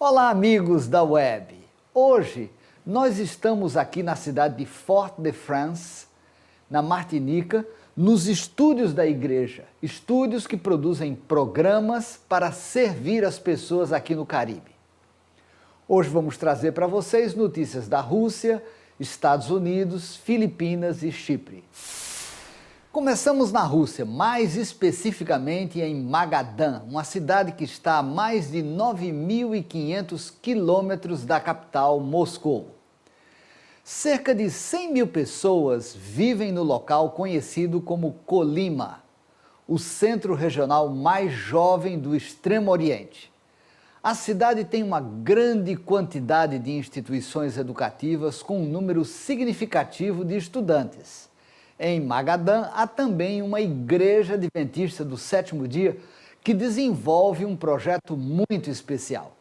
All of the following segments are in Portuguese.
Olá, amigos da web! Hoje nós estamos aqui na cidade de Fort-de-France, na Martinica, nos estúdios da igreja, estúdios que produzem programas para servir as pessoas aqui no Caribe. Hoje vamos trazer para vocês notícias da Rússia, Estados Unidos, Filipinas e Chipre. Começamos na Rússia, mais especificamente em Magadan, uma cidade que está a mais de 9.500 quilômetros da capital, Moscou. Cerca de 100 mil pessoas vivem no local conhecido como Colima, o centro regional mais jovem do Extremo Oriente. A cidade tem uma grande quantidade de instituições educativas com um número significativo de estudantes. Em Magadan há também uma igreja adventista do sétimo dia que desenvolve um projeto muito especial.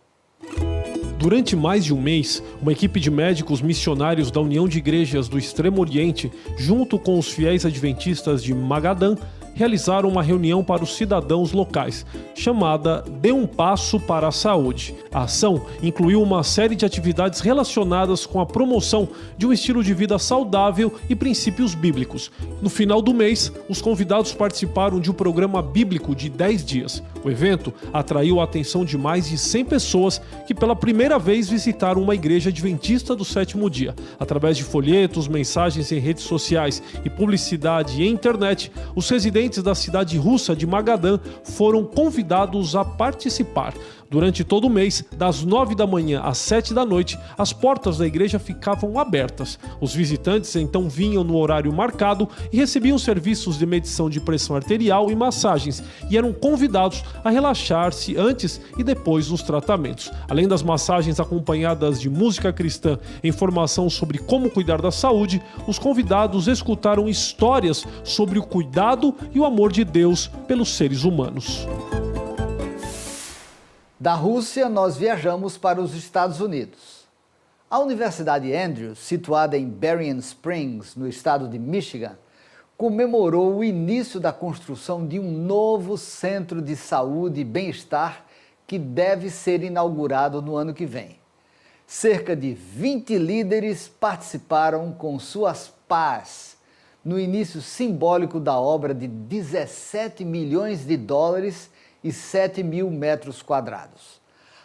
Durante mais de um mês, uma equipe de médicos missionários da União de Igrejas do Extremo Oriente, junto com os fiéis adventistas de Magadan, realizaram uma reunião para os cidadãos locais, chamada Dê um Passo para a Saúde. A ação incluiu uma série de atividades relacionadas com a promoção de um estilo de vida saudável e princípios bíblicos. No final do mês, os convidados participaram de um programa bíblico de 10 dias. O evento atraiu a atenção de mais de 100 pessoas que pela primeira vez visitaram uma igreja adventista do sétimo dia. Através de folhetos, mensagens em redes sociais e publicidade e internet, os residentes da cidade russa de Magadan foram convidados a participar. Durante todo o mês, das 9 da manhã às 7 da noite, as portas da igreja ficavam abertas. Os visitantes então vinham no horário marcado e recebiam serviços de medição de pressão arterial e massagens, e eram convidados a relaxar-se antes e depois dos tratamentos. Além das massagens acompanhadas de música cristã e informação sobre como cuidar da saúde, os convidados escutaram histórias sobre o cuidado e o amor de Deus pelos seres humanos. Da Rússia, nós viajamos para os Estados Unidos. A Universidade Andrews, situada em Berrien Springs, no estado de Michigan, comemorou o início da construção de um novo centro de saúde e bem-estar que deve ser inaugurado no ano que vem. Cerca de 20 líderes participaram com suas pás no início simbólico da obra de 17 milhões de dólares e 7 mil metros quadrados.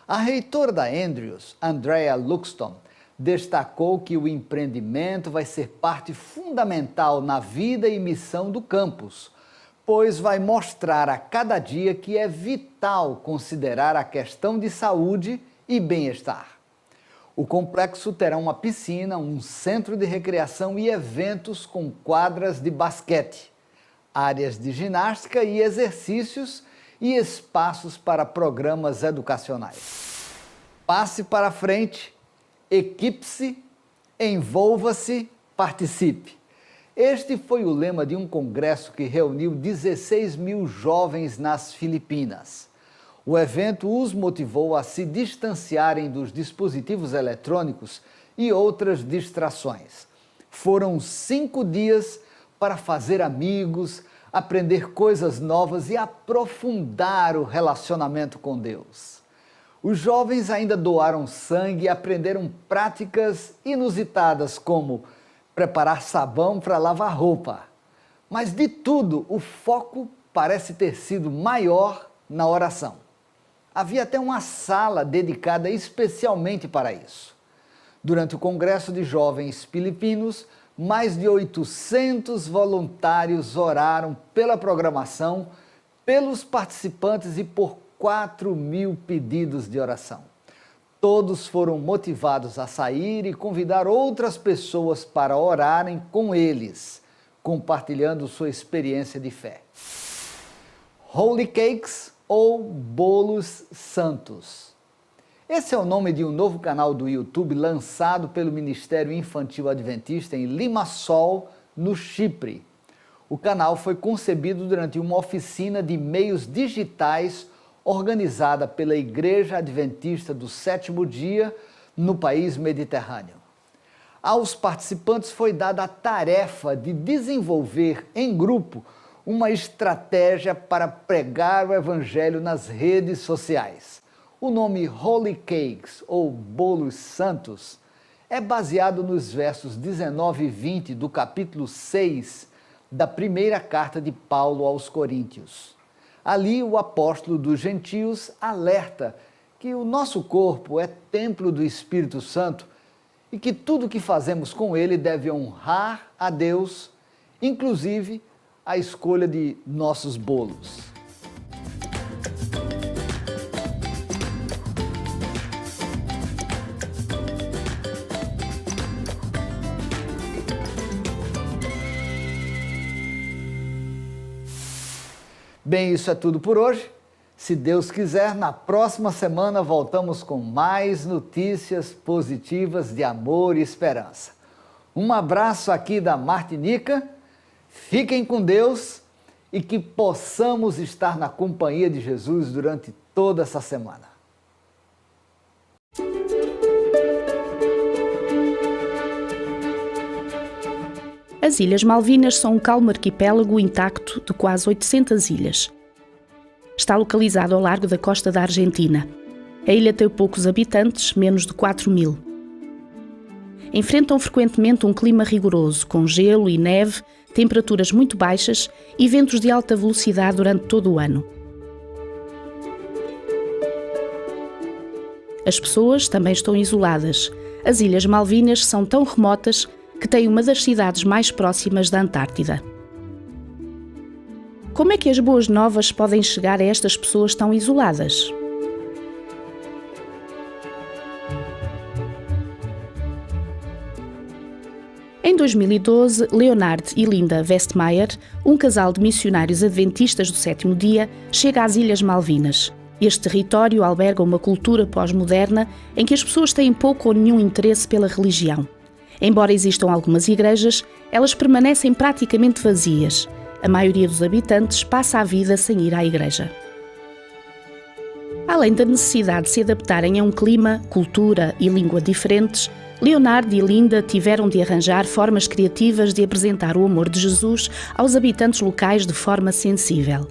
A reitora da Andrews, Andrea Luxton, destacou que o empreendimento vai ser parte fundamental na vida e missão do campus, pois vai mostrar a cada dia que é vital considerar a questão de saúde e bem-estar. O complexo terá uma piscina, um centro de recreação e eventos com quadras de basquete, áreas de ginástica e exercícios e espaços para programas educacionais. Passe para frente, equipe-se, envolva-se, participe. Este foi o lema de um congresso que reuniu 16 mil jovens nas Filipinas. O evento os motivou a se distanciarem dos dispositivos eletrônicos e outras distrações. Foram 5 dias para fazer amigos, aprender coisas novas e aprofundar o relacionamento com Deus. Os jovens ainda doaram sangue e aprenderam práticas inusitadas como preparar sabão para lavar roupa. Mas de tudo, o foco parece ter sido maior na oração. Havia até uma sala dedicada especialmente para isso. Durante o Congresso de Jovens Filipinos, mais de 800 voluntários oraram pela programação, pelos participantes e por 4 mil pedidos de oração. Todos foram motivados a sair e convidar outras pessoas para orarem com eles, compartilhando sua experiência de fé. Holy Cakes ou Bolos Santos. Esse é o nome de um novo canal do YouTube lançado pelo Ministério Infantil Adventista em Limassol, no Chipre. O canal foi concebido durante uma oficina de meios digitais organizada pela Igreja Adventista do Sétimo Dia no país mediterrâneo. Aos participantes foi dada a tarefa de desenvolver em grupo uma estratégia para pregar o Evangelho nas redes sociais. O nome Holy Cakes, ou Bolos Santos, é baseado nos versos 19 e 20 do capítulo 6 da primeira carta de Paulo aos Coríntios. Ali, o apóstolo dos gentios alerta que o nosso corpo é templo do Espírito Santo e que tudo que fazemos com ele deve honrar a Deus, inclusive a escolha de nossos bolos. Bem, isso é tudo por hoje. Se Deus quiser, na próxima semana voltamos com mais notícias positivas de amor e esperança. Um abraço aqui da Martinica, fiquem com Deus e que possamos estar na companhia de Jesus durante toda essa semana. As Ilhas Malvinas são um calmo arquipélago intacto de quase 800 ilhas. Está localizado ao largo da costa da Argentina. A ilha tem poucos habitantes, menos de 4.000. Enfrentam frequentemente um clima rigoroso, com gelo e neve, temperaturas muito baixas e ventos de alta velocidade durante todo o ano. As pessoas também estão isoladas. As Ilhas Malvinas são tão remotas que tem uma das cidades mais próximas da Antártida. Como é que as boas novas podem chegar a estas pessoas tão isoladas? Em 2012, Leonard e Linda Westmeyer, um casal de missionários adventistas do sétimo dia, chega às Ilhas Malvinas. Este território alberga uma cultura pós-moderna em que as pessoas têm pouco ou nenhum interesse pela religião. Embora existam algumas igrejas, elas permanecem praticamente vazias. A maioria dos habitantes passa a vida sem ir à igreja. Além da necessidade de se adaptarem a um clima, cultura e língua diferentes, Leonard e Linda tiveram de arranjar formas criativas de apresentar o amor de Jesus aos habitantes locais de forma sensível.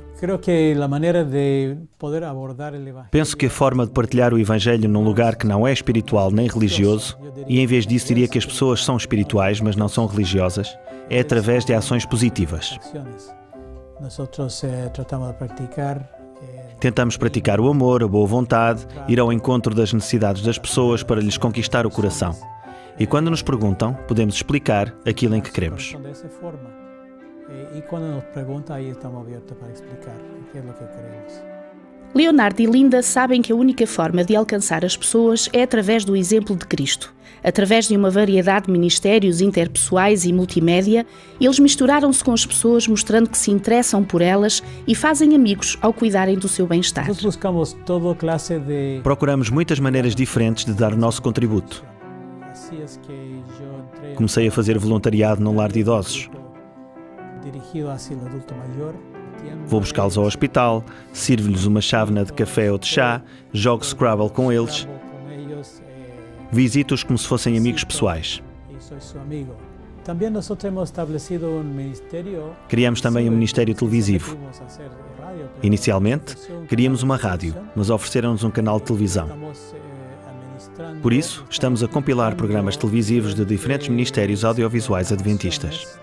Penso que a forma de partilhar o Evangelho num lugar que não é espiritual nem religioso, e em vez disso diria que as pessoas são espirituais, mas não são religiosas, é através de ações positivas. Tentamos praticar o amor, a boa vontade, ir ao encontro das necessidades das pessoas para lhes conquistar o coração. E quando nos perguntam, podemos explicar aquilo em que cremos. E quando nos perguntam, aí estamos abertos para explicar o que é o que queremos. Leonard e Linda sabem que a única forma de alcançar as pessoas é através do exemplo de Cristo. Através de uma variedade de ministérios interpessoais e multimédia, eles misturaram-se com as pessoas, mostrando que se interessam por elas e fazem amigos ao cuidarem do seu bem-estar. Procuramos muitas maneiras diferentes de dar o nosso contributo. Comecei a fazer voluntariado num lar de idosos. Vou buscá-los ao hospital, sirvo-lhes uma chávena de café ou de chá, jogo Scrabble com eles, visito-os como se fossem amigos pessoais. Criamos também um ministério televisivo. Inicialmente, queríamos uma rádio, mas ofereceram-nos um canal de televisão. Por isso, estamos a compilar programas televisivos de diferentes ministérios audiovisuais adventistas.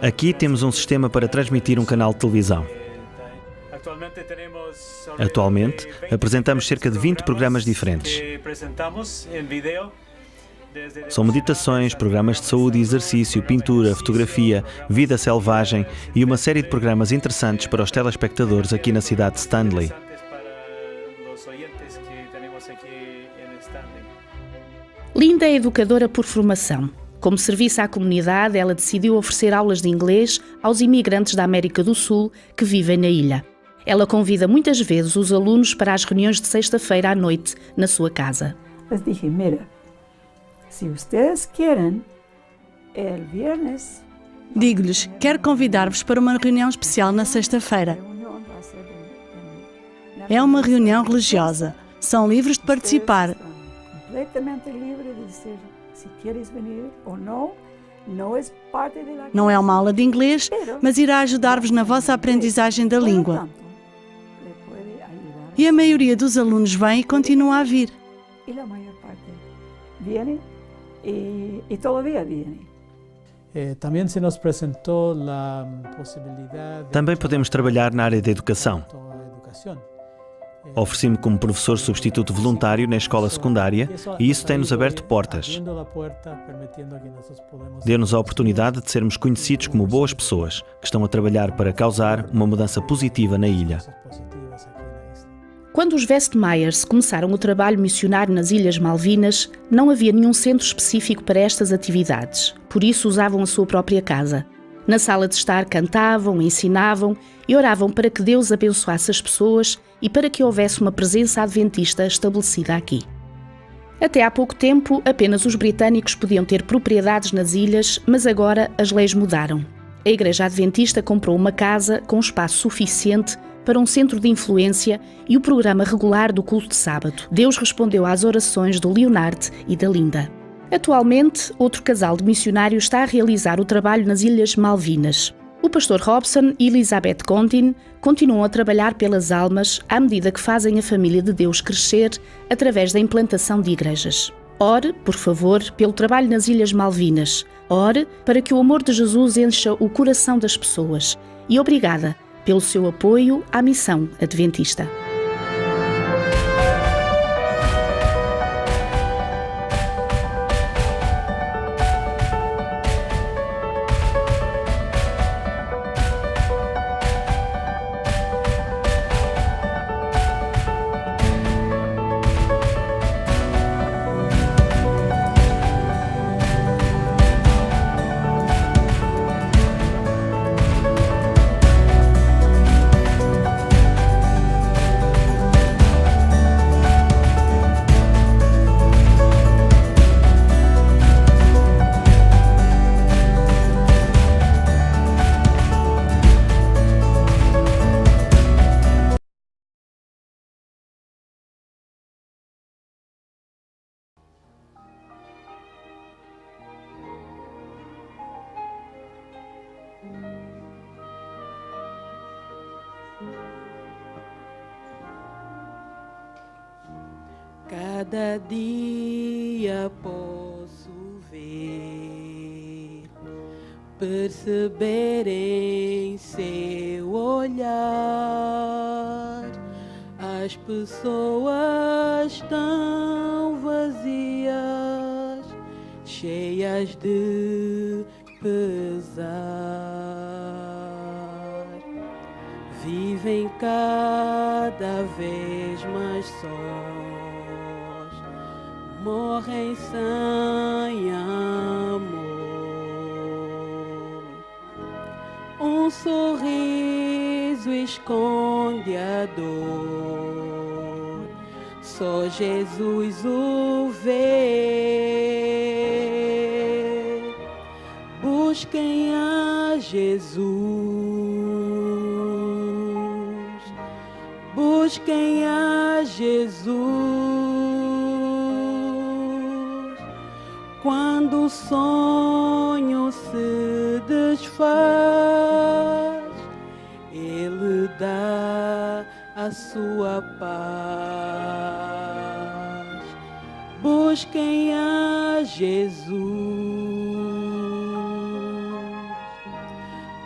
Aqui temos um sistema para transmitir um canal de televisão. Atualmente, apresentamos cerca de 20 programas diferentes. São meditações, programas de saúde e exercício, pintura, fotografia, vida selvagem e uma série de programas interessantes para os telespectadores aqui na cidade de Stanley. Linda é educadora por formação. Como serviço à comunidade, ela decidiu oferecer aulas de inglês aos imigrantes da América do Sul que vivem na ilha. Ela convida muitas vezes os alunos para as reuniões de sexta-feira à noite na sua casa. Les dije, mira, se ustedes quieren, el viernes... Digo-lhes, quero convidar-vos para uma reunião especial na sexta-feira. É uma reunião religiosa. São livres de participar. Completamente livre de dizer se queres venir ou não. Não é uma aula de inglês, mas irá ajudar-vos na vossa aprendizagem da língua. E a maioria dos alunos vem e continua a vir. Também se nos apresentou a possibilidade. Também podemos trabalhar na área da educação. Ofereci-me como professor substituto voluntário na escola secundária e isso tem-nos aberto portas. Deu-nos a oportunidade de sermos conhecidos como boas pessoas que estão a trabalhar para causar uma mudança positiva na ilha. Quando os Westmeyers começaram o trabalho missionário nas Ilhas Malvinas, não havia nenhum centro específico para estas atividades, por isso usavam a sua própria casa. Na sala de estar cantavam, ensinavam e oravam para que Deus abençoasse as pessoas e para que houvesse uma presença adventista estabelecida aqui. Até há pouco tempo, apenas os britânicos podiam ter propriedades nas ilhas, mas agora as leis mudaram. A Igreja Adventista comprou uma casa com espaço suficiente para um centro de influência e o programa regular do culto de sábado. Deus respondeu às orações do Leonard e da Linda. Atualmente, outro casal de missionários está a realizar o trabalho nas Ilhas Malvinas. O pastor Robson e Elizabeth Condin continuam a trabalhar pelas almas à medida que fazem a família de Deus crescer através da implantação de igrejas. Ore, por favor, pelo trabalho nas Ilhas Malvinas. Ore para que o amor de Jesus encha o coração das pessoas. E obrigada pelo seu apoio à missão adventista. Cada dia posso ver, perceber em seu olhar, as pessoas tão vazias, cheias de pesar, vivem cada vez mais sós, morrem sem amor. Um sorriso esconde a dor, só Jesus o vê. Busquem a Jesus, busquem a Jesus. Quando o sonho se desfaz, Ele dá a sua paz. Busquem a Jesus,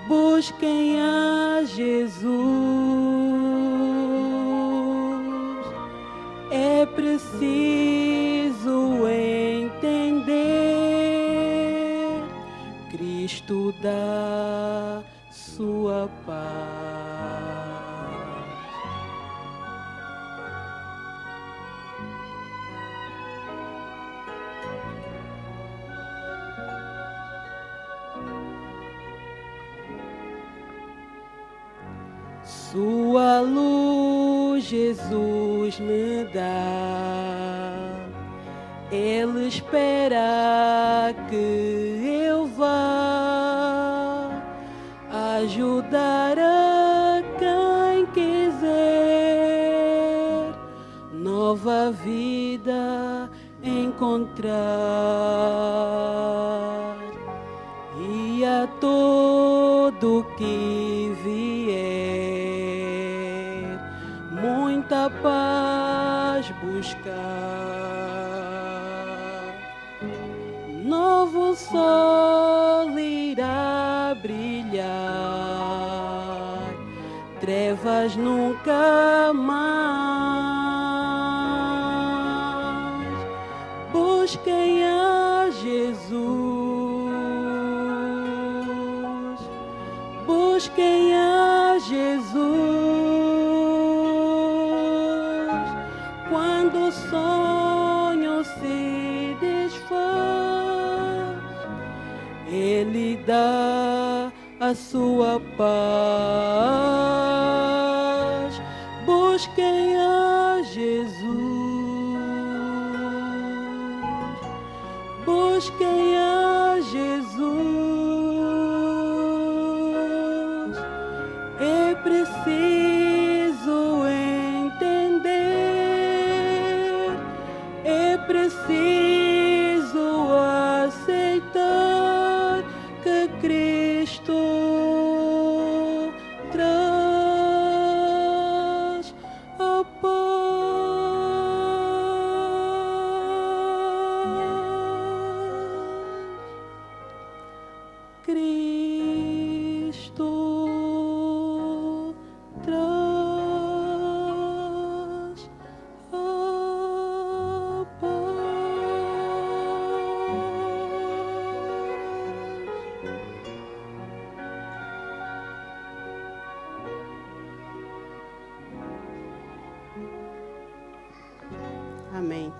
busquem a Jesus. É preciso entender, Cristo dá sua paz. Sua luz Jesus me dá, Ele espera que eu vá ajudar a quem quiser nova vida encontrar. para todo que vier, muita paz buscar. Novo sol irá brilhar, trevas nunca mais. Busquem a Jesus, busquem a Jesus. Quando o sonho se desfaz, Ele dá a sua paz. Busquem a Jesus, busquem a Jesus. É preciso entender, é preciso aceitar que Cristo traz a paz. Cristo traz a paz. Amém.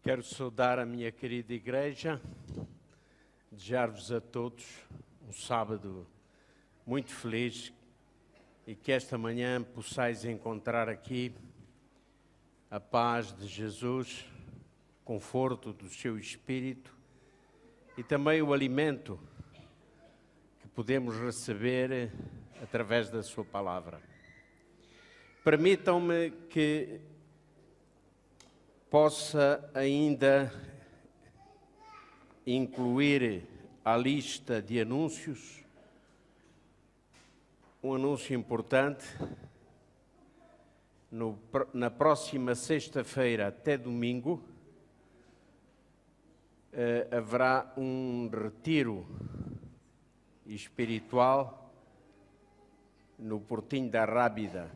Quero saudar a minha querida igreja, desejar-vos a todos um sábado muito feliz e que esta manhã possais encontrar aqui a paz de Jesus, conforto do seu Espírito e também o alimento que podemos receber através da sua palavra. Permitam-me que possa ainda incluir à lista de anúncios um anúncio importante. Na próxima sexta-feira até domingo haverá um retiro espiritual no Portinho da Rábida,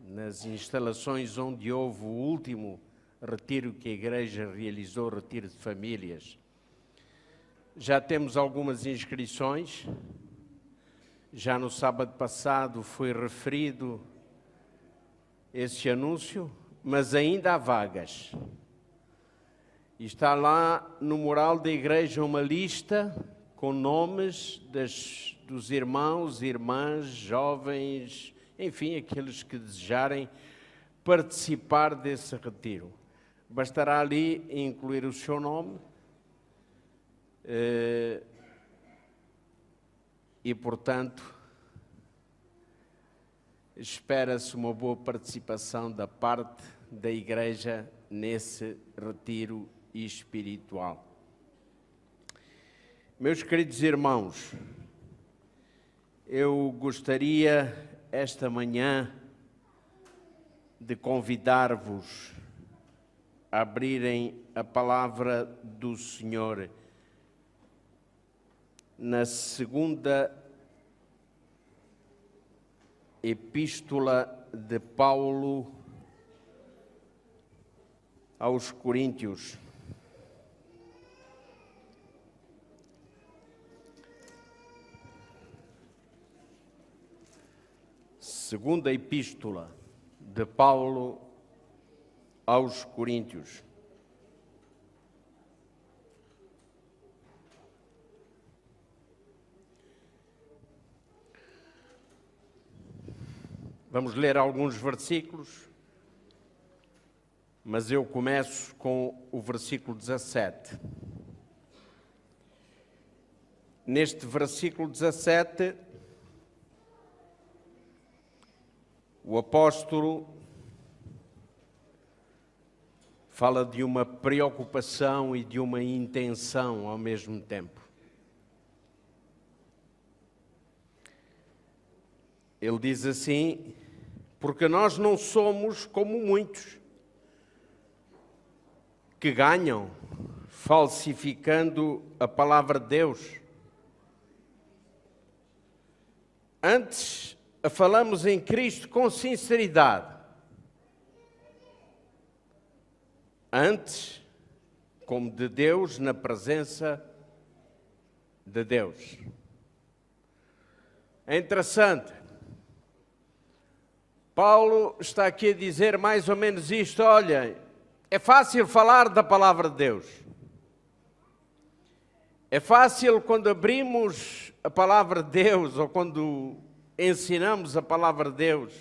nas instalações onde houve o último retiro que a igreja realizou, retiro de famílias. Já temos algumas inscrições, já no sábado passado foi referido esse anúncio, mas ainda há vagas. E está lá no mural da igreja uma lista com nomes dos irmãos, irmãs, jovens, enfim, aqueles que desejarem participar desse retiro. Bastará ali incluir o seu nome e, portanto, espera-se uma boa participação da parte da Igreja nesse retiro espiritual. Meus queridos irmãos, eu gostaria esta manhã de convidar-vos a abrirem a palavra do Senhor na segunda epístola de Paulo aos Coríntios. Segunda epístola de Paulo aos Coríntios. Vamos ler alguns versículos, mas eu começo com o versículo 17. Neste versículo 17, o apóstolo fala de uma preocupação e de uma intenção ao mesmo tempo. Ele diz assim: porque nós não somos como muitos que ganham falsificando a palavra de Deus. Antes, falamos em Cristo com sinceridade. Antes, como de Deus, na presença de Deus. É interessante. Paulo está aqui a dizer mais ou menos isto: olha, é fácil falar da palavra de Deus. É fácil quando abrimos a palavra de Deus, ou quando ensinamos a palavra de Deus,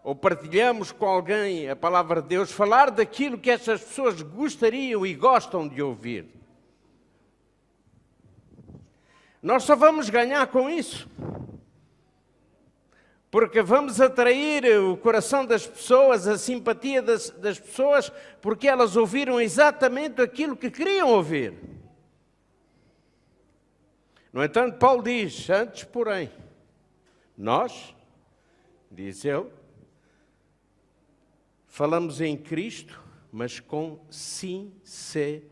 ou partilhamos com alguém a palavra de Deus, falar daquilo que essas pessoas gostariam e gostam de ouvir. Nós só vamos ganhar com isso, porque vamos atrair o coração das pessoas, a simpatia das pessoas, porque elas ouviram exatamente aquilo que queriam ouvir. No entanto, Paulo diz: antes, porém, nós, diz ele, falamos em Cristo, mas com sinceridade.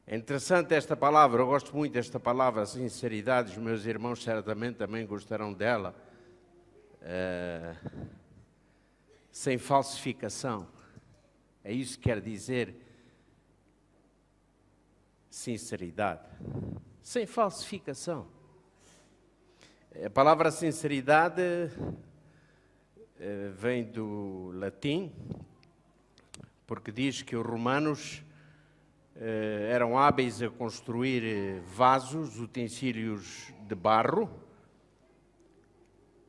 É interessante esta palavra, eu gosto muito desta palavra, sinceridade. Os meus irmãos certamente também gostarão dela. Sem falsificação. É isso que quer dizer sinceridade. Sem falsificação. A palavra sinceridade vem do latim, porque diz que os romanos eram hábeis a construir vasos, utensílios de barro,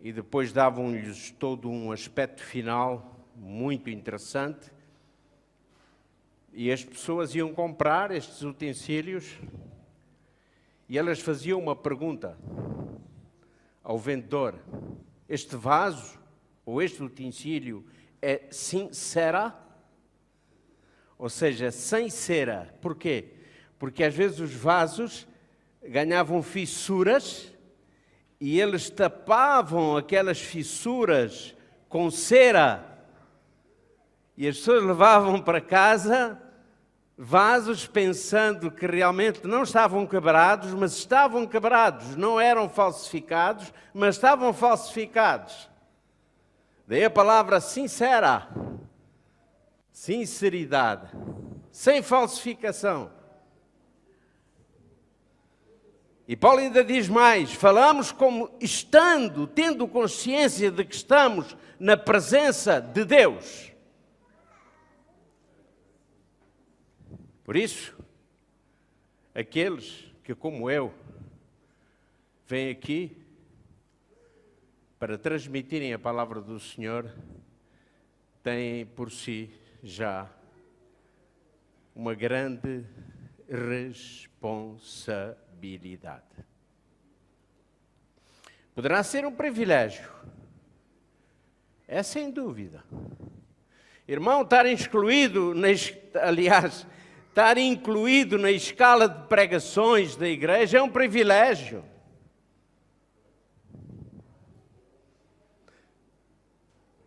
e depois davam-lhes todo um aspecto final muito interessante. E as pessoas iam comprar estes utensílios e elas faziam uma pergunta ao vendedor: este vaso ou este utensílio é sincera? Ou seja, sem cera. Porquê? Porque às vezes os vasos ganhavam fissuras e eles tapavam aquelas fissuras com cera. E as pessoas levavam para casa vasos pensando que realmente não estavam quebrados, mas estavam quebrados. Não eram falsificados, mas estavam falsificados. Daí a palavra sincera. Sinceridade. Sem falsificação. E Paulo ainda diz mais: falamos como estando, tendo consciência de que estamos na presença de Deus. Por isso, aqueles que, como eu, vêm aqui para transmitirem a palavra do Senhor, têm por si já uma grande responsabilidade. Poderá ser um privilégio, é sem dúvida. Irmão, estar excluído, estar incluído na escala de pregações da igreja é um privilégio.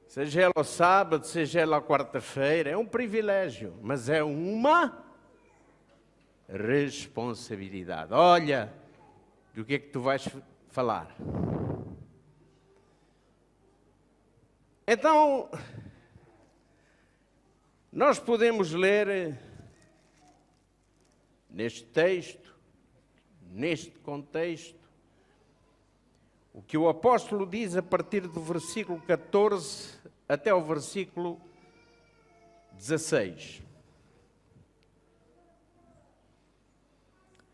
Seja ela ao sábado, seja ela à quarta-feira, é um privilégio, mas é uma responsabilidade. Olha, do que é que tu vais falar? Então, nós podemos ler neste texto, neste contexto, o que o apóstolo diz a partir do versículo 14 até o versículo 16.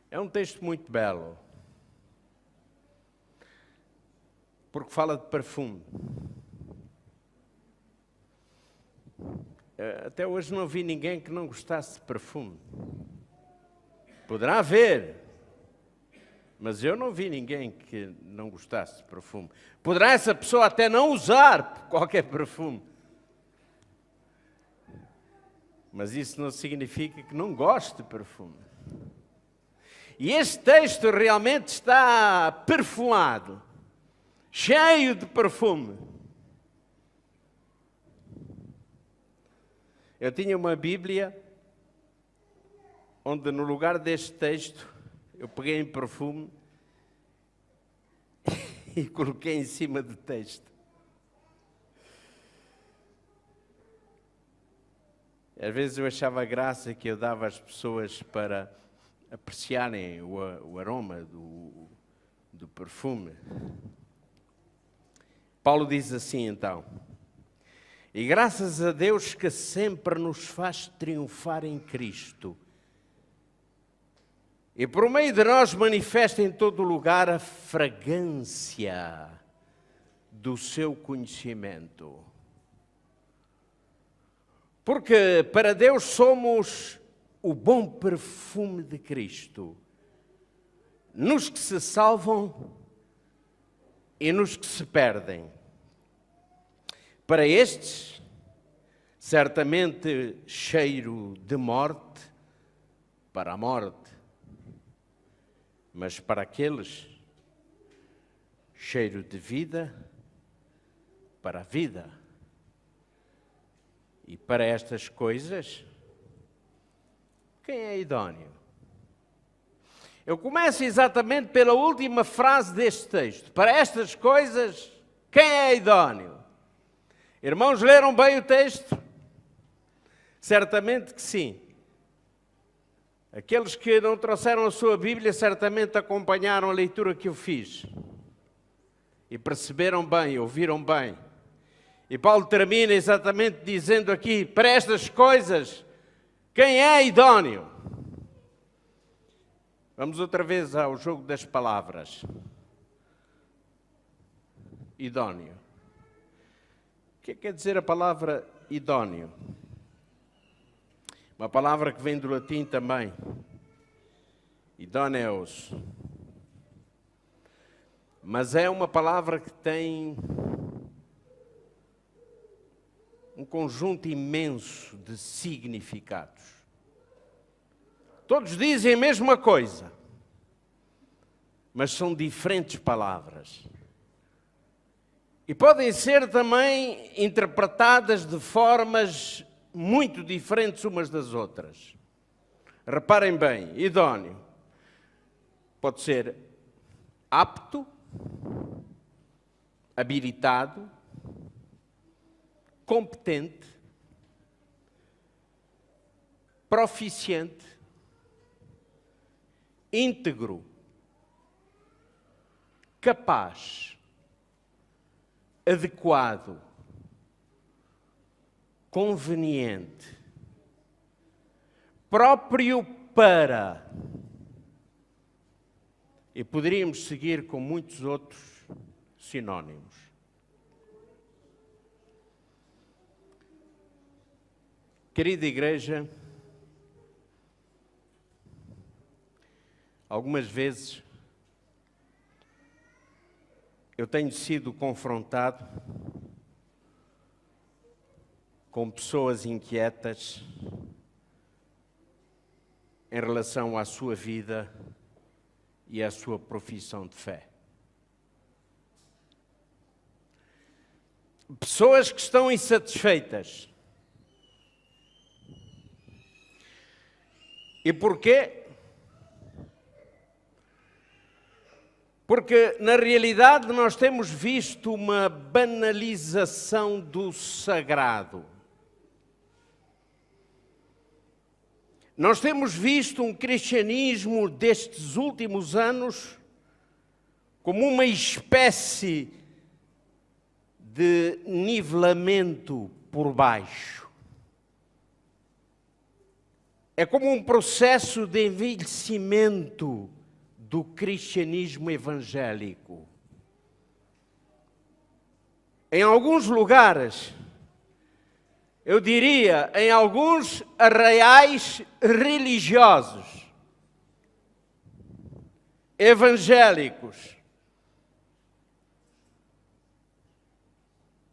É um texto muito belo, porque fala de perfume. Até hoje não vi ninguém que não gostasse de perfume. Poderá haver, mas eu não vi ninguém que não gostasse de perfume. Poderá essa pessoa até não usar qualquer perfume, mas isso não significa que não goste de perfume. E este texto realmente está perfumado, cheio de perfume. Eu tinha uma Bíblia onde no lugar deste texto eu peguei em perfume e coloquei em cima do texto. Às vezes eu achava graça que eu dava às pessoas para apreciarem o aroma do perfume. Paulo diz assim então: e graças a Deus que sempre nos faz triunfar em Cristo, e por meio de nós manifesta em todo lugar a fragrância do seu conhecimento. Porque para Deus somos o bom perfume de Cristo, nos que se salvam e nos que se perdem. Para estes, certamente cheiro de morte para a morte, mas para aqueles, cheiro de vida para a vida. E para estas coisas, quem é idóneo? Eu começo exatamente pela última frase deste texto. Para estas coisas, quem é idóneo? Irmãos, leram bem o texto? Certamente que sim. Aqueles que não trouxeram a sua Bíblia, certamente acompanharam a leitura que eu fiz. E perceberam bem, ouviram bem. E Paulo termina exatamente dizendo aqui, para estas coisas, quem é idóneo? Vamos outra vez ao jogo das palavras. Idóneo. O que quer dizer a palavra idóneo? Uma palavra que vem do latim também. Idóneos. Mas é uma palavra que tem um conjunto imenso de significados. Todos dizem a mesma coisa, mas são diferentes palavras. E podem ser também interpretadas de formas muito diferentes umas das outras. Reparem bem, idóneo pode ser apto, habilitado, competente, proficiente, íntegro, capaz, adequado, conveniente, próprio para. E poderíamos seguir com muitos outros sinónimos. Querida Igreja, algumas vezes eu tenho sido confrontado com pessoas inquietas em relação à sua vida e à sua profissão de fé. Pessoas que estão insatisfeitas. E porquê? Porque, na realidade, nós temos visto uma banalização do sagrado. Nós temos visto um cristianismo destes últimos anos como uma espécie de nivelamento por baixo. É como um processo de envelhecimento do cristianismo evangélico. Em alguns lugares, eu diria, em alguns arraiais religiosos, evangélicos,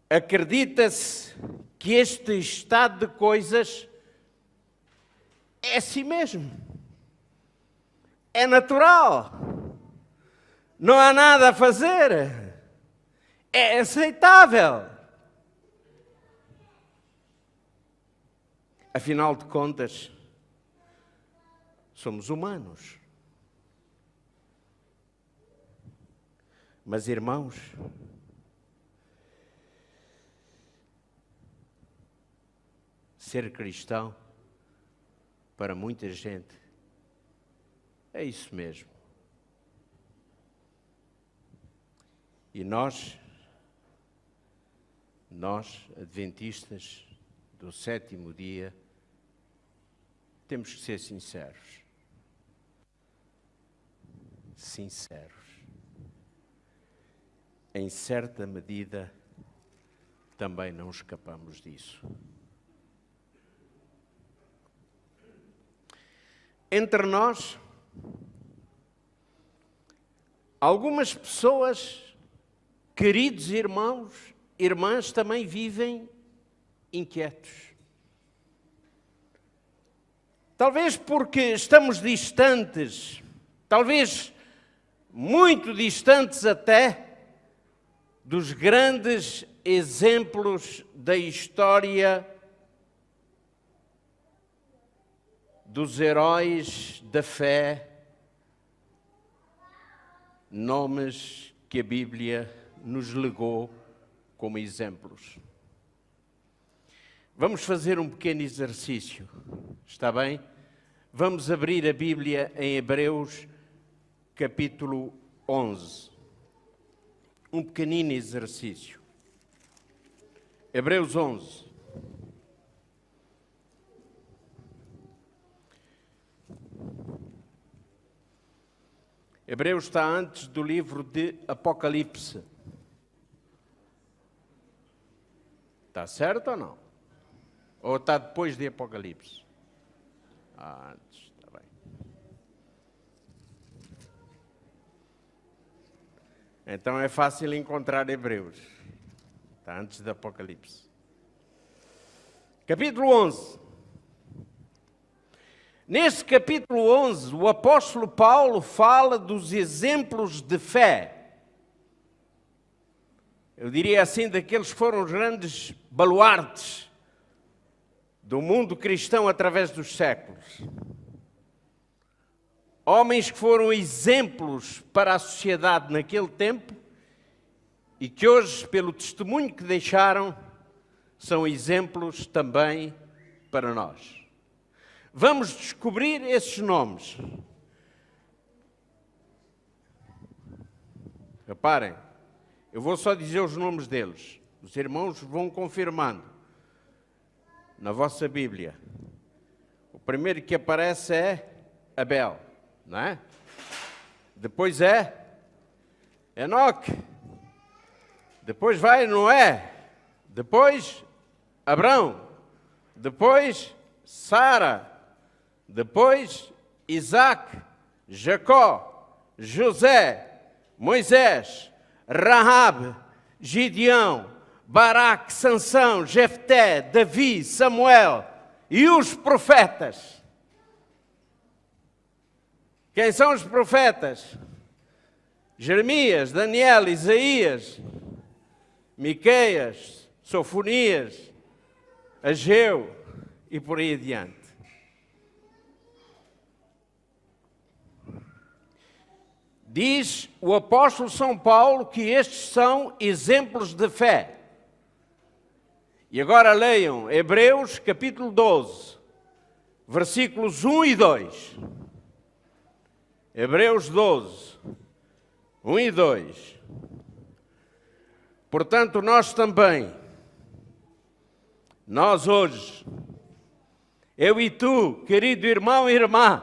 acredita-se que este estado de coisas é assim mesmo. É natural. Não há nada a fazer. É aceitável. Afinal de contas, somos humanos. Mas, irmãos, ser cristão, para muita gente, é isso mesmo. E nós, adventistas do sétimo dia, temos que ser sinceros. Sinceros. Em certa medida, também não escapamos disso. Entre nós, algumas pessoas, queridos irmãos, irmãs, também vivem inquietos. Talvez porque estamos distantes, talvez muito distantes até, dos grandes exemplos da história dos heróis da fé, nomes que a Bíblia nos legou como exemplos. Vamos fazer um pequeno exercício, está bem? Vamos abrir a Bíblia em Hebreus, capítulo 11. Um pequenino exercício. Hebreus 11. Hebreus está antes do livro de Apocalipse. Está certo ou não? Ou está depois de Apocalipse? Antes, está bem. Então é fácil encontrar Hebreus. Está antes de Apocalipse. Capítulo 11. Neste capítulo 11, o apóstolo Paulo fala dos exemplos de fé. Eu diria assim, daqueles que foram os grandes baluartes do mundo cristão através dos séculos. Homens que foram exemplos para a sociedade naquele tempo e que hoje, pelo testemunho que deixaram, são exemplos também para nós. Vamos descobrir esses nomes. Reparem, eu vou só dizer os nomes deles. Os irmãos vão confirmando na vossa Bíblia. O primeiro que aparece é Abel, não é? Depois é Enoque. Depois vai Noé. Depois Abrão. Depois Sara. Depois Isaac, Jacó, José, Moisés, Rahab, Gideão, Baraque, Sansão, Jefté, Davi, Samuel e os profetas. Quem são os profetas? Jeremias, Daniel, Isaías, Miqueias, Sofonias, Ageu e por aí adiante. Diz o apóstolo São Paulo que estes são exemplos de fé. E agora leiam Hebreus capítulo 12, versículos 1 e 2. Hebreus 12, 1 e 2. Portanto, nós também, nós hoje, eu e tu, querido irmão e irmã,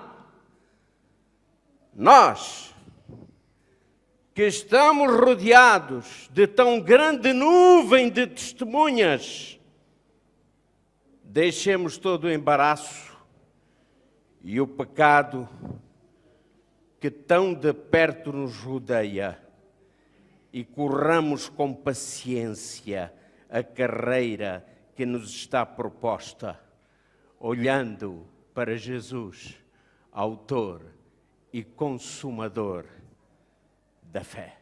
nós, que estamos rodeados de tão grande nuvem de testemunhas, deixemos todo o embaraço e o pecado que tão de perto nos rodeia e corramos com paciência a carreira que nos está proposta, olhando para Jesus, autor e consumador da fé.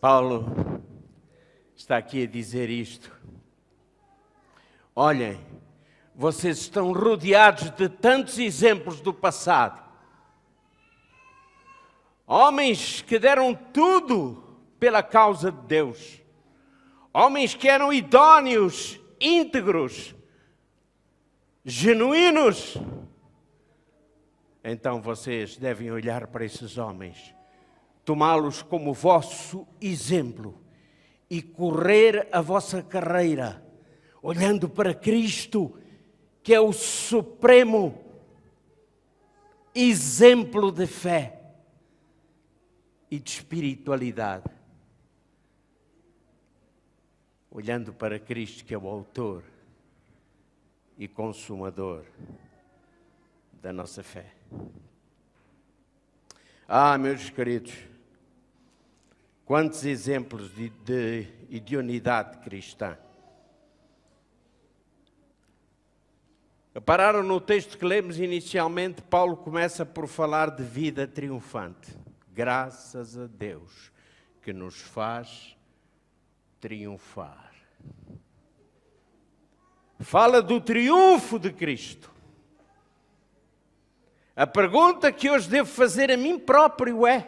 Paulo está aqui a dizer isto. Olhem, vocês estão rodeados de tantos exemplos do passado. Homens que deram tudo pela causa de Deus. Homens que eram idôneos, íntegros, genuínos. Então vocês devem olhar para esses homens, tomá-los como vosso exemplo e correr a vossa carreira, olhando para Cristo, que é o supremo exemplo de fé e de espiritualidade. Olhando para Cristo, que é o autor e consumador da nossa fé. Ah, meus queridos, quantos exemplos de idoneidade cristã. Repararam no texto que lemos inicialmente, Paulo começa por falar de vida triunfante. Graças a Deus que nos faz triunfar. Fala do triunfo de Cristo. A pergunta que hoje devo fazer a mim próprio é: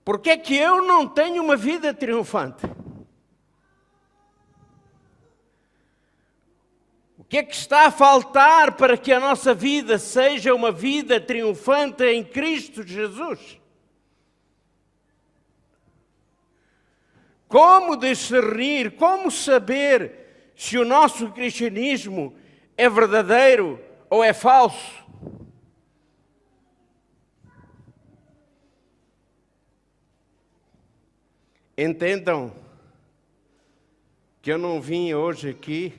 por que é que eu não tenho uma vida triunfante? O que é que está a faltar para que a nossa vida seja uma vida triunfante em Cristo Jesus? Como discernir, como saber se o nosso cristianismo é verdadeiro ou é falso? Entendam que eu não vim hoje aqui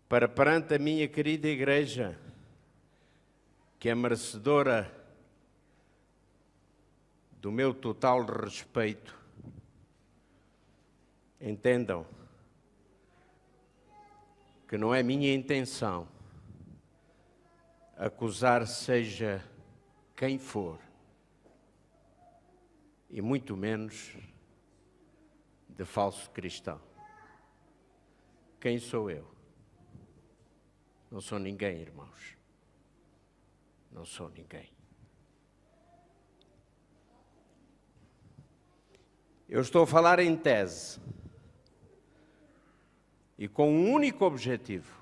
para perante a minha querida igreja, que é merecedora do meu total respeito. Entendam que não é minha intenção acusar seja quem for, e muito menos de falso cristão. Quem sou eu? Não sou ninguém, irmãos. Não sou ninguém. Eu estou a falar em tese e com um único objetivo: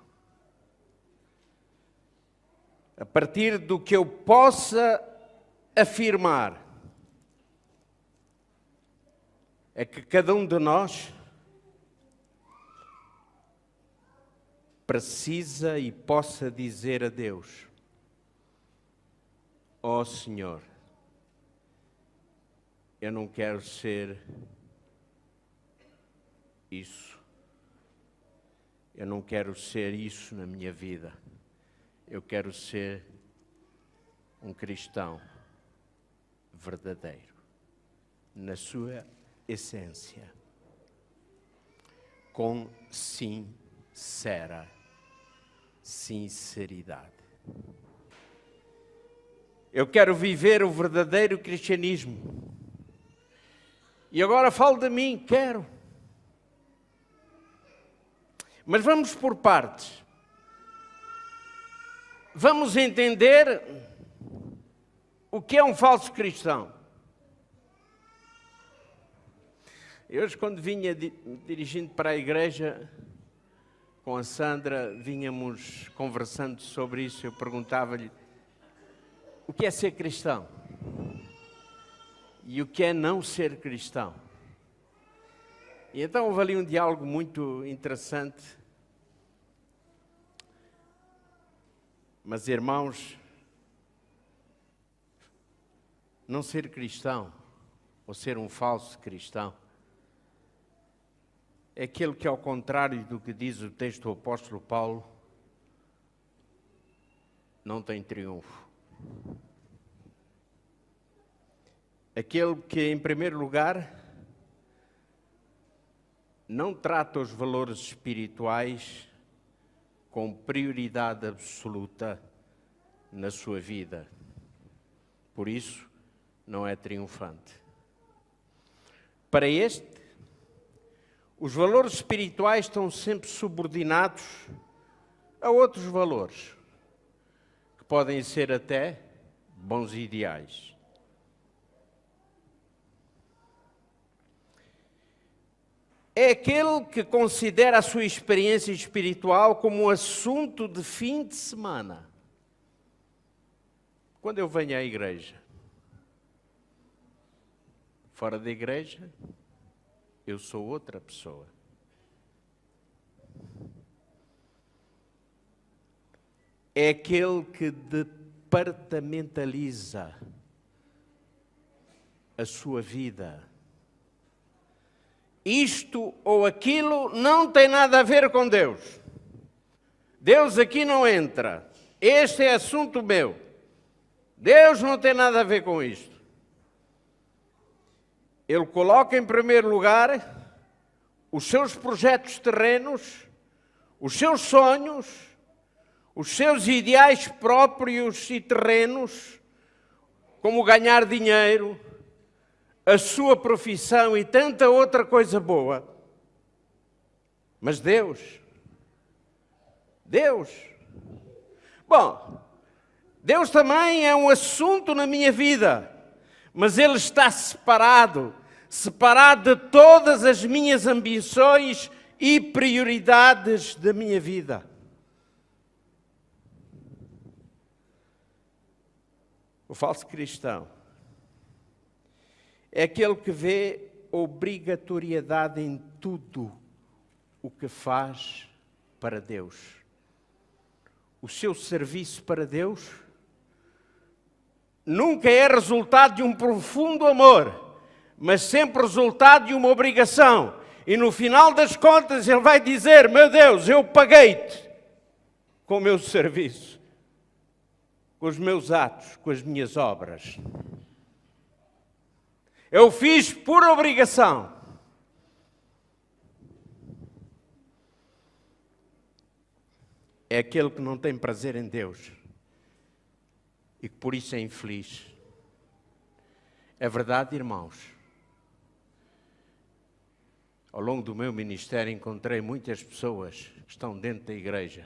a partir do que eu possa afirmar, é que cada um de nós precisa e possa dizer a Deus: ó Senhor, eu não quero ser isso. Eu não quero ser isso na minha vida. Eu quero ser um cristão verdadeiro, na sua essência, com sinceridade. Eu quero viver o verdadeiro cristianismo. E agora falo de mim, quero. Mas vamos por partes. Vamos entender o que é um falso cristão. Eu hoje, quando vinha dirigindo para a igreja, com a Sandra, vínhamos conversando sobre isso. Eu perguntava-lhe: o que é ser cristão? E o que é não ser cristão? E então houve ali um diálogo muito interessante. Mas, irmãos, não ser cristão, ou ser um falso cristão, é aquele que, ao contrário do que diz o texto do apóstolo Paulo, não tem triunfo. Aquele que, em primeiro lugar, não trata os valores espirituais com prioridade absoluta na sua vida. Por isso, não é triunfante. Para este, os valores espirituais estão sempre subordinados a outros valores, que podem ser até bons ideais. É aquele que considera a sua experiência espiritual como um assunto de fim de semana. Quando eu venho à igreja, fora da igreja, eu sou outra pessoa. É aquele que departamentaliza a sua vida. Isto ou aquilo não tem nada a ver com Deus. Deus aqui não entra. Este é assunto meu. Deus não tem nada a ver com isto. Ele coloca em primeiro lugar os seus projetos terrenos, os seus sonhos, os seus ideais próprios e terrenos, como ganhar dinheiro, a sua profissão e tanta outra coisa boa. Mas Deus, bom, Deus também é um assunto na minha vida, mas Ele está separado de todas as minhas ambições e prioridades da minha vida. O falso cristão é aquele que vê obrigatoriedade em tudo o que faz para Deus. O seu serviço para Deus nunca é resultado de um profundo amor, mas sempre resultado de uma obrigação. E no final das contas ele vai dizer: meu Deus, eu paguei-te com o meu serviço, com os meus atos, com as minhas obras. Eu fiz por obrigação. É aquele que não tem prazer em Deus e que por isso é infeliz. É verdade, irmãos. Ao longo do meu ministério encontrei muitas pessoas que estão dentro da igreja,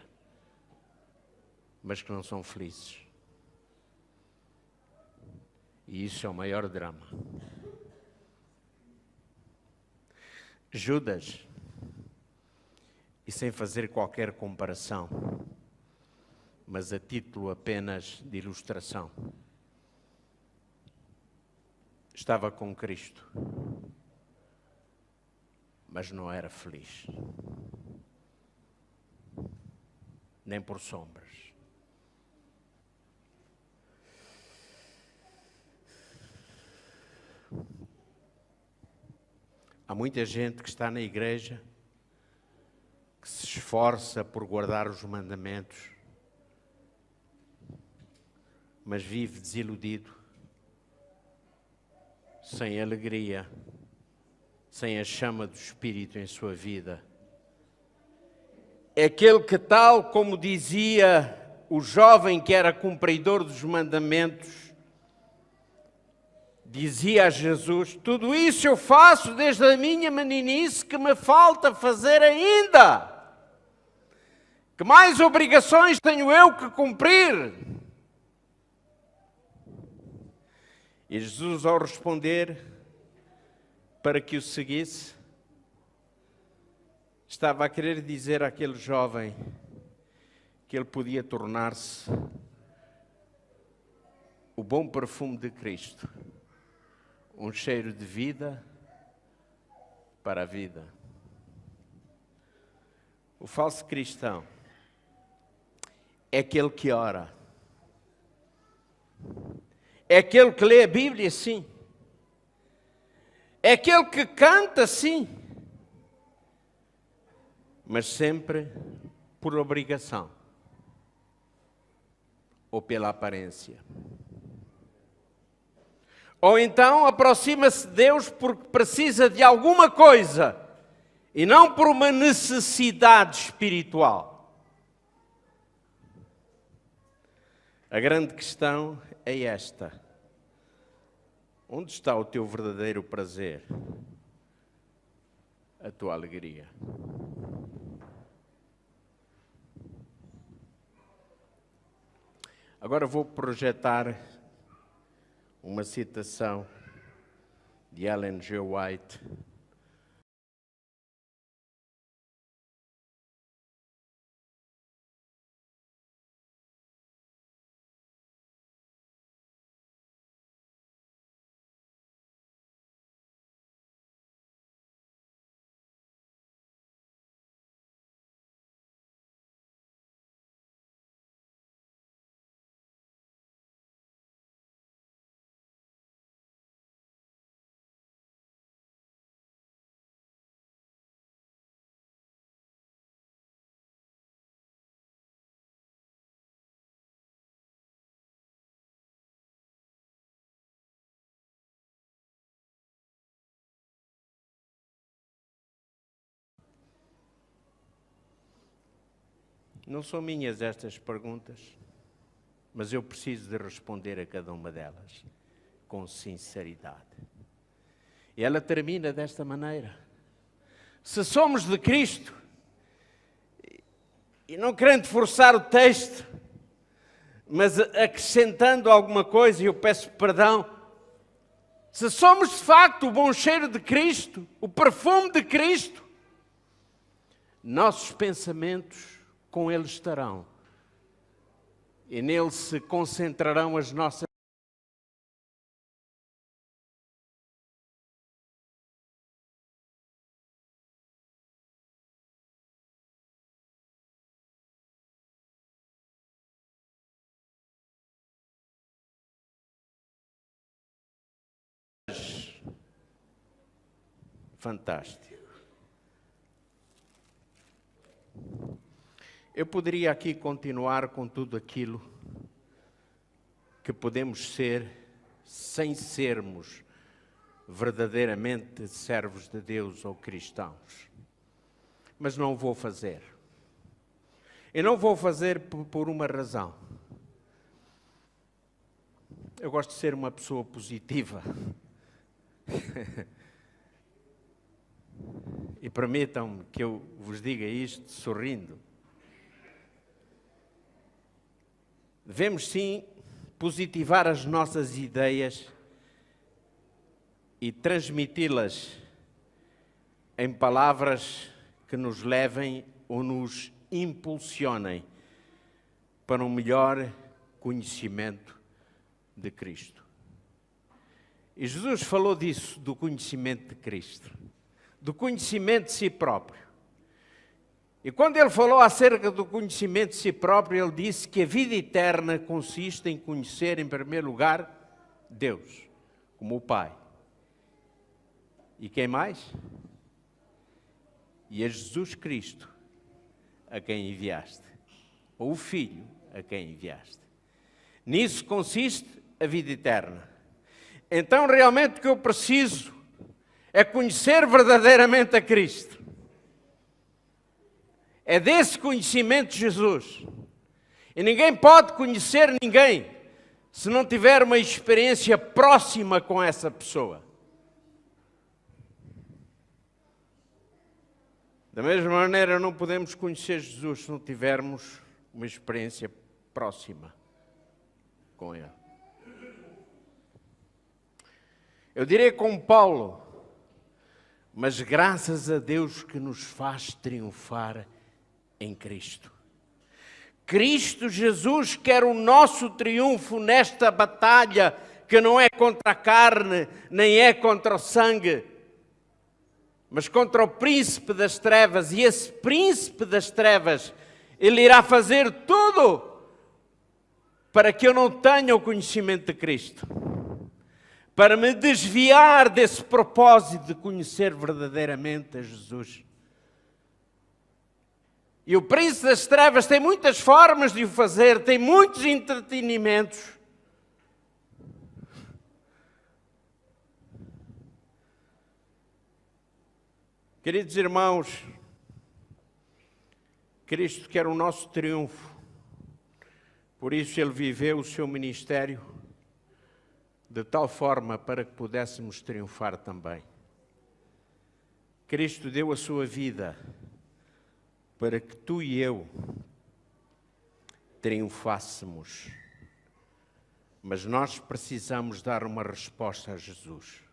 mas que não são felizes. E isso é o maior drama. Judas, e sem fazer qualquer comparação, mas a título apenas de ilustração, estava com Cristo, mas não era feliz, nem por sombras. Há muita gente que está na igreja, que se esforça por guardar os mandamentos, mas vive desiludido, sem alegria, sem a chama do Espírito em sua vida. É aquele que, tal como dizia o jovem que era cumpridor dos mandamentos, dizia a Jesus: tudo isso eu faço desde a minha meninice, que me falta fazer ainda. Que mais obrigações tenho eu que cumprir? E Jesus, ao responder para que o seguisse, estava a querer dizer àquele jovem que ele podia tornar-se o bom perfume de Cristo, um cheiro de vida para a vida. O falso cristão é aquele que ora, é aquele que lê a Bíblia, sim, é aquele que canta, sim, mas sempre por obrigação ou pela aparência. Ou então aproxima-se de Deus porque precisa de alguma coisa e não por uma necessidade espiritual. A grande questão é esta: onde está o teu verdadeiro prazer, a tua alegria? Agora vou projetar uma citação de Ellen G. White. Não são minhas estas perguntas, mas eu preciso de responder a cada uma delas com sinceridade. E ela termina desta maneira: se somos de Cristo, e não querendo forçar o texto, mas acrescentando alguma coisa, e eu peço perdão, se somos de facto o bom cheiro de Cristo, o perfume de Cristo, nossos pensamentos com Ele estarão, e nele se concentrarão as nossas fantástico. Eu poderia aqui continuar com tudo aquilo que podemos ser sem sermos verdadeiramente servos de Deus ou cristãos. Mas não vou fazer. E não vou fazer por uma razão. Eu gosto de ser uma pessoa positiva. E permitam-me que eu vos diga isto sorrindo. Devemos sim positivar as nossas ideias e transmiti-las em palavras que nos levem ou nos impulsionem para um melhor conhecimento de Cristo. E Jesus falou disso, do conhecimento de Cristo, do conhecimento de si próprio. E quando ele falou acerca do conhecimento de si próprio, ele disse que a vida eterna consiste em conhecer, em primeiro lugar, Deus, como o Pai. E quem mais? E a Jesus Cristo, a quem enviaste, ou o Filho, a quem enviaste. Nisso consiste a vida eterna. Então, realmente, o que eu preciso é conhecer verdadeiramente a Cristo. É desse conhecimento de Jesus. E ninguém pode conhecer ninguém se não tiver uma experiência próxima com essa pessoa. Da mesma maneira, não podemos conhecer Jesus se não tivermos uma experiência próxima com Ele. Eu direi como Paulo, mas graças a Deus que nos faz triunfar em Cristo. Cristo Jesus quer o nosso triunfo nesta batalha que não é contra a carne, nem é contra o sangue, mas contra o príncipe das trevas. E esse príncipe das trevas, ele irá fazer tudo para que eu não tenha o conhecimento de Cristo, para me desviar desse propósito de conhecer verdadeiramente a Jesus. E o príncipe das trevas tem muitas formas de o fazer, tem muitos entretenimentos. Queridos irmãos, Cristo quer o nosso triunfo. Por isso Ele viveu o seu ministério de tal forma para que pudéssemos triunfar também. Cristo deu a sua vida para que tu e eu triunfássemos. Mas nós precisamos dar uma resposta a Jesus.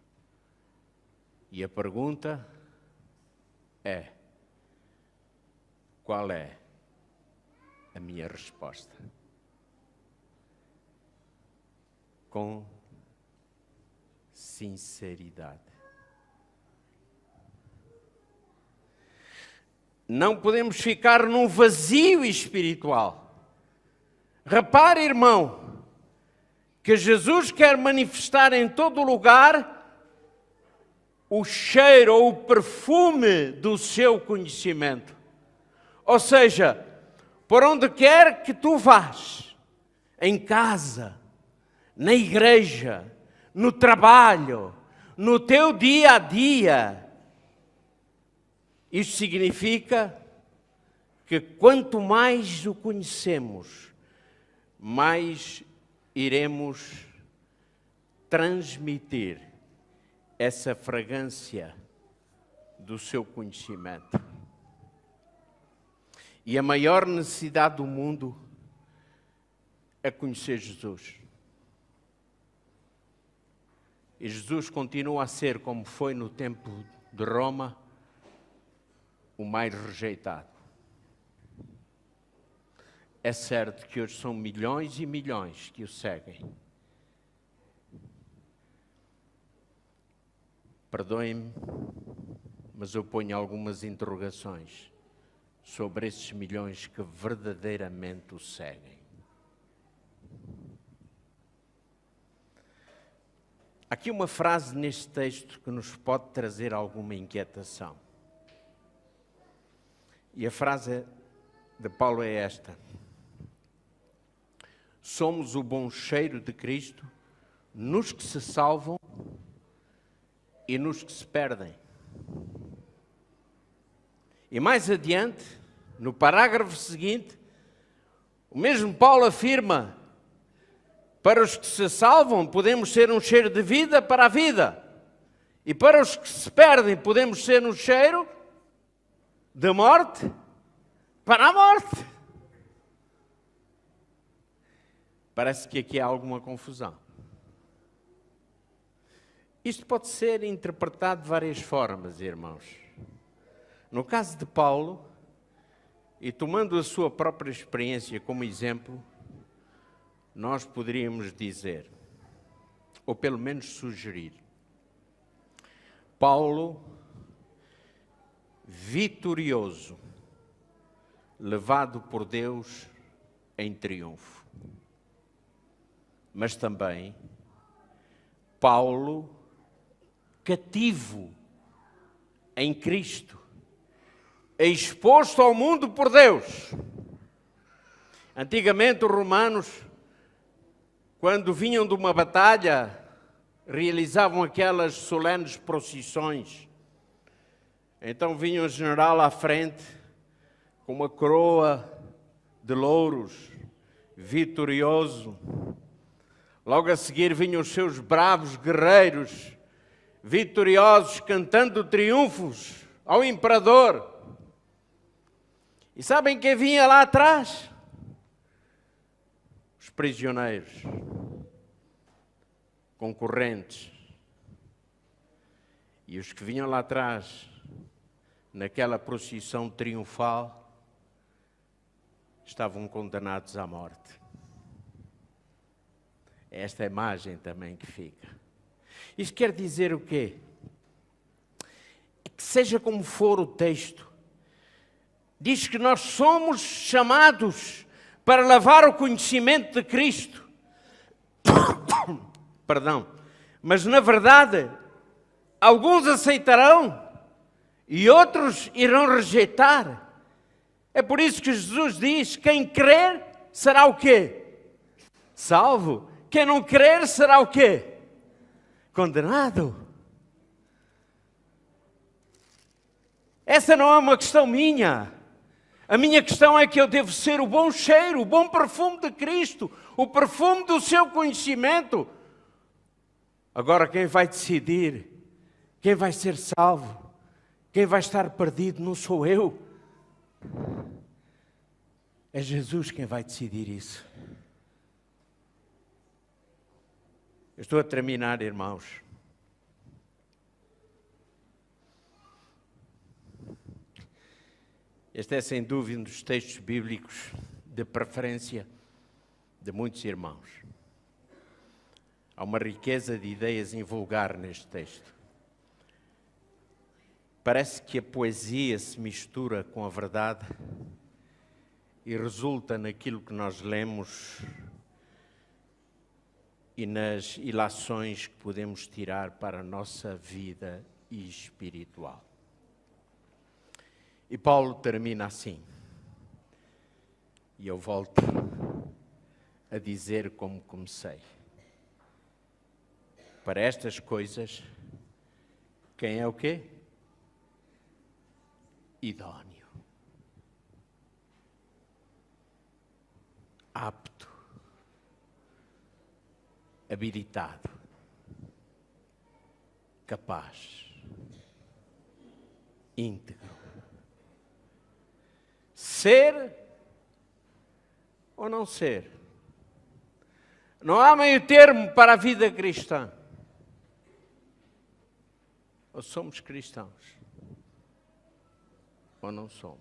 E a pergunta é: qual é a minha resposta? Com sinceridade. Não podemos ficar num vazio espiritual. Repare, irmão, que Jesus quer manifestar em todo lugar o cheiro ou o perfume do seu conhecimento. Ou seja, por onde quer que tu vás, em casa, na igreja, no trabalho, no teu dia a dia, isso significa que quanto mais o conhecemos, mais iremos transmitir essa fragrância do seu conhecimento. E a maior necessidade do mundo é conhecer Jesus. E Jesus continua a ser, como foi no tempo de Roma, o mais rejeitado. É certo que hoje são milhões e milhões que o seguem. Perdoem-me, mas eu ponho algumas interrogações sobre esses milhões que verdadeiramente o seguem. Aqui uma frase neste texto que nos pode trazer alguma inquietação. E a frase de Paulo é esta: somos o bom cheiro de Cristo nos que se salvam e nos que se perdem. E mais adiante, no parágrafo seguinte, o mesmo Paulo afirma: para os que se salvam, podemos ser um cheiro de vida para a vida. E para os que se perdem, podemos ser um cheiro de morte para a morte. Parece que aqui há alguma confusão. Isto pode ser interpretado de várias formas, irmãos. No caso de Paulo, e tomando a sua própria experiência como exemplo, nós poderíamos dizer, ou pelo menos sugerir, Paulo, vitorioso, levado por Deus em triunfo. Mas também Paulo, cativo em Cristo, exposto ao mundo por Deus. Antigamente os romanos, quando vinham de uma batalha, realizavam aquelas solenes procissões. Então vinha o general à frente, com uma coroa de louros, vitorioso. Logo a seguir vinham os seus bravos guerreiros, vitoriosos, cantando triunfos ao imperador. E sabem quem vinha lá atrás? Os prisioneiros, concorrentes. E os que vinham lá atrás, naquela procissão triunfal, estavam condenados à morte. Esta imagem também que fica. Isto quer dizer o quê? Que seja como for o texto, diz que nós somos chamados para levar o conhecimento de Cristo. Perdão. Mas na verdade, alguns aceitarão e outros irão rejeitar. É por isso que Jesus diz: quem crer será o quê? Salvo. Quem não crer será o quê? Condenado. Essa não é uma questão minha. A minha questão é que eu devo ser o bom cheiro, o bom perfume de Cristo, o perfume do seu conhecimento. Agora quem vai decidir, quem vai ser salvo, quem vai estar perdido não sou eu. É Jesus quem vai decidir isso. Eu estou a terminar, irmãos. Este é, sem dúvida, um dos textos bíblicos de preferência de muitos irmãos. Há uma riqueza de ideias invulgar neste texto. Parece que a poesia se mistura com a verdade e resulta naquilo que nós lemos e nas ilações que podemos tirar para a nossa vida espiritual. E Paulo termina assim, e eu volto a dizer como comecei. Para estas coisas, quem é o quê? Idóneo. Apto. Habilitado. Capaz. Íntegro. Ser ou não ser? Não há meio termo para a vida cristã. Ou somos cristãos, ou não somos.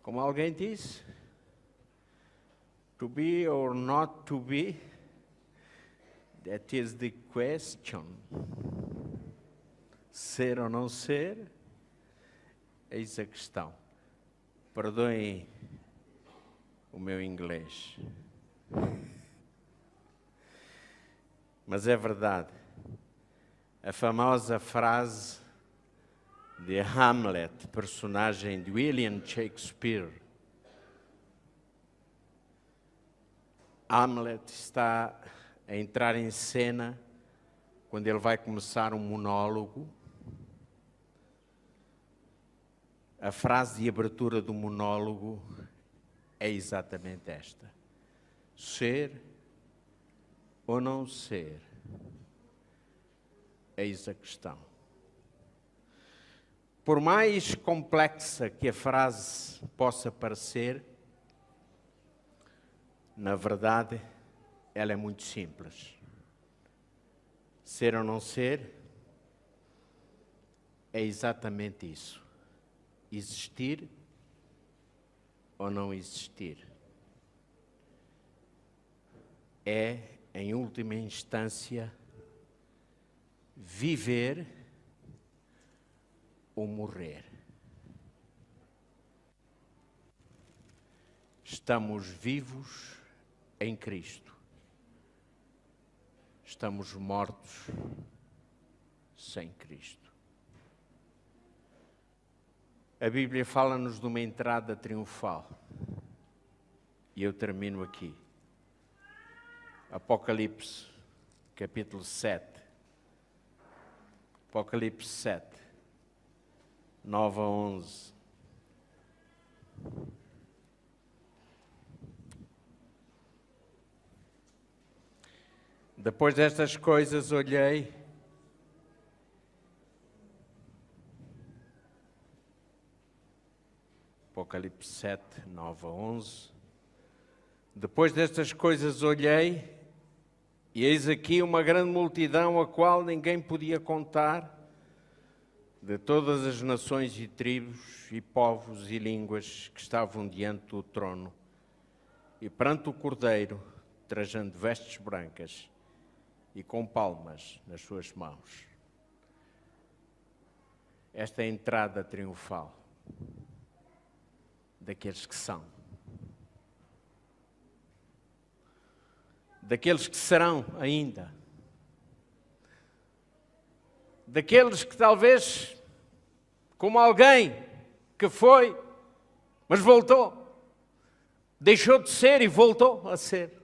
Como alguém disse, to be or not to be, that is the question. Ser ou não ser, eis a questão. Perdoem o meu inglês. mas é verdade. A famosa frase de Hamlet, personagem de William Shakespeare. Hamlet está a entrar em cena quando ele vai começar um monólogo. A frase de abertura do monólogo é exatamente esta: ser ou não ser, eis a questão. Por mais complexa que a frase possa parecer, na verdade, ela é muito simples. Ser ou não ser é exatamente isso. Existir ou não existir. É, em última instância, viver ou morrer. Estamos vivos em Cristo. Estamos mortos sem Cristo. A Bíblia fala-nos de uma entrada triunfal. E eu termino aqui. Apocalipse, capítulo 7. Apocalipse 7, 9 a 11. Depois destas coisas olhei, Apocalipse 7, 9 a 11. Depois destas coisas olhei, e eis aqui uma grande multidão, a qual ninguém podia contar, de todas as nações e tribos e povos e línguas que estavam diante do trono, e perante o Cordeiro, trajando vestes brancas, e com palmas nas suas mãos. Esta é a entrada triunfal daqueles que são, daqueles que serão ainda, daqueles que talvez, como alguém que foi, mas voltou, deixou de ser e voltou a ser.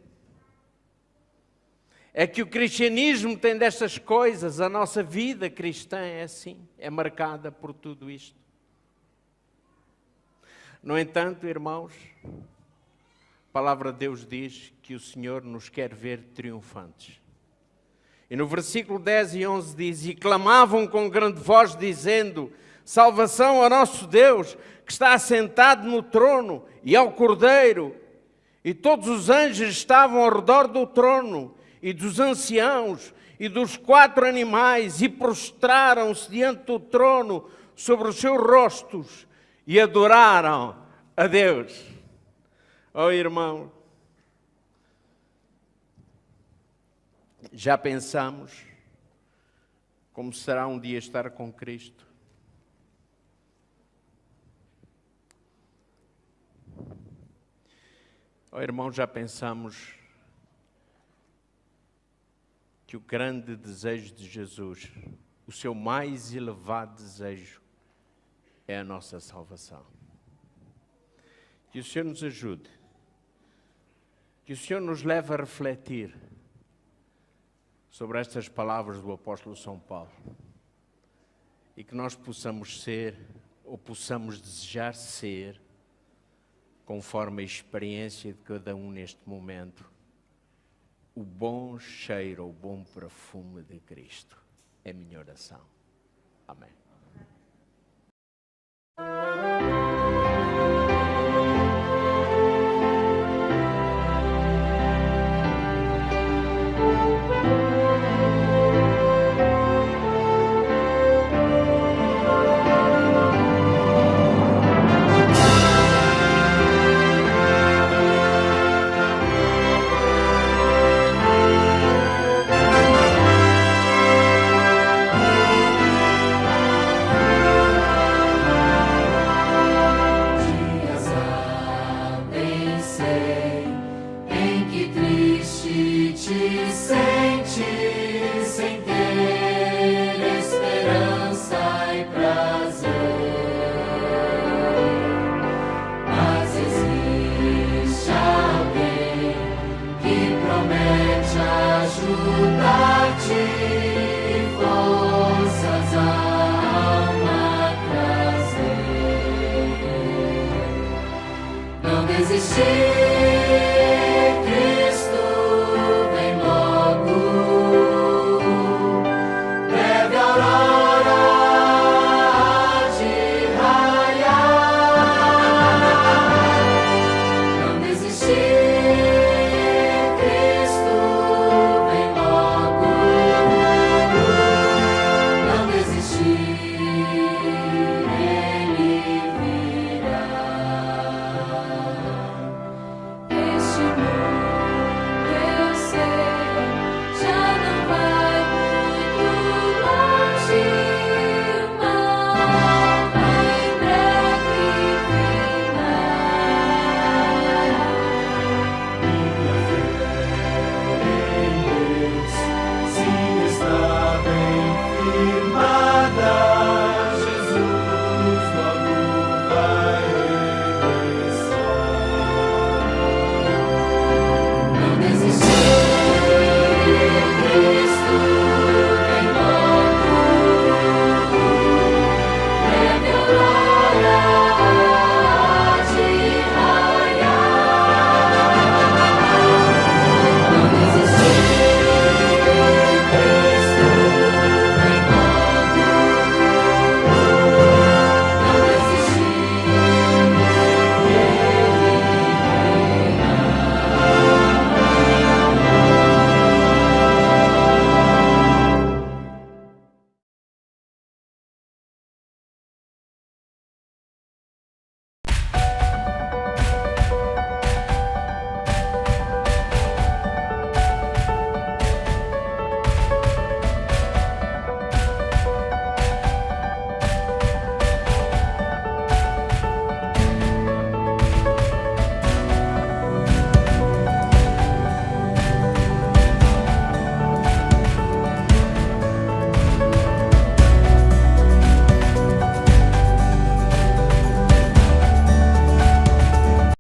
É que o cristianismo tem destas coisas, a nossa vida cristã é assim, é marcada por tudo isto. No entanto, irmãos, a palavra de Deus diz que o Senhor nos quer ver triunfantes. E no versículo 10 e 11 diz: e clamavam com grande voz, dizendo: salvação ao nosso Deus, que está assentado no trono, e ao Cordeiro. E todos os anjos estavam ao redor do trono, e dos anciãos, e dos 4 animais, e prostraram-se diante do trono sobre os seus rostos, e adoraram a Deus. Oh, irmão, já pensamos como será um dia estar com Cristo? Oh, irmão, já pensamos que o grande desejo de Jesus, o seu mais elevado desejo, é a nossa salvação? Que o Senhor nos ajude, que o Senhor nos leve a refletir sobre estas palavras do apóstolo São Paulo e que nós possamos ser, ou possamos desejar ser, conforme a experiência de cada um neste momento, o bom cheiro, o bom perfume de Cristo. É a minha oração. Amém. sem ter esperança e prazer. Mas existe alguém que promete ajudar-te e forças a alma trazer. Não desistir.